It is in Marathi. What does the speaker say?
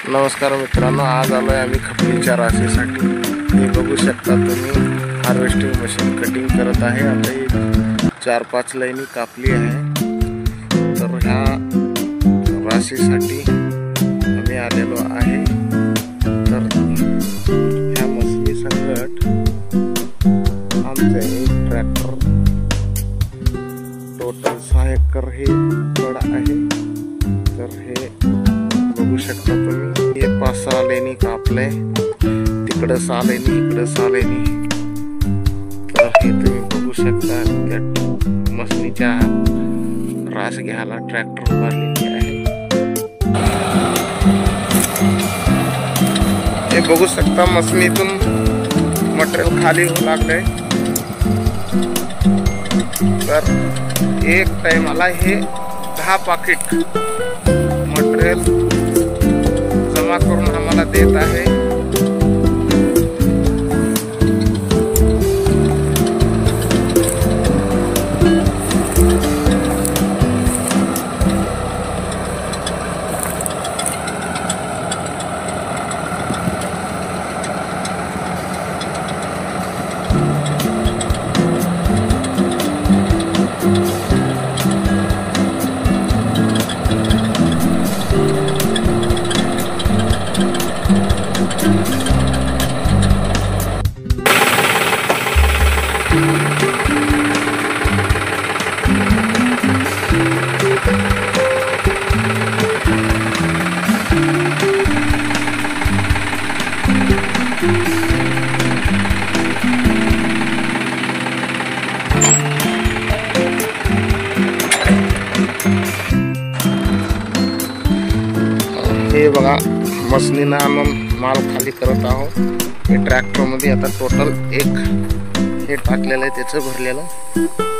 नमस्कार मित्रांनो, आज आलोय आम्ही खपलीच्या राशीसाठी। हे बघू शकता तुम्ही, हार्वेस्टिंग मशीन कटिंग करत आहे। आता ही 4-5 लाईनी कापली आहे। तर ह्या राशीसाठी आम्ही आलेलो आहे। तर ह्या मशीनी संगट आमचे एक ट्रॅक्टर टोटल 6 एकर हे पड आहे। तर हे बघू शकता तुम्ही, हे 5-6 लेनी कापले, तिकडे 6 लेनी, इकडे 6 लेनी। तर हे तुम्ही बघू शकता, त्या मशीनीच्या रास घ्यायला ट्रॅक्टर उभारलेली आहे। हे बघू शकता, मशीनीतून मटेरियल खाली होऊ लागले। तर एक टाइमला हे 10 पाकिट मटेरियल जमा करून आम्हाला देत आहे। हे बघा, मशीनीनं आणून माल खाली करत आहोत। हे ट्रॅक्टर मध्ये आता टोटल एक हे टाकलेलं आहे, त्याचं भरलेलं।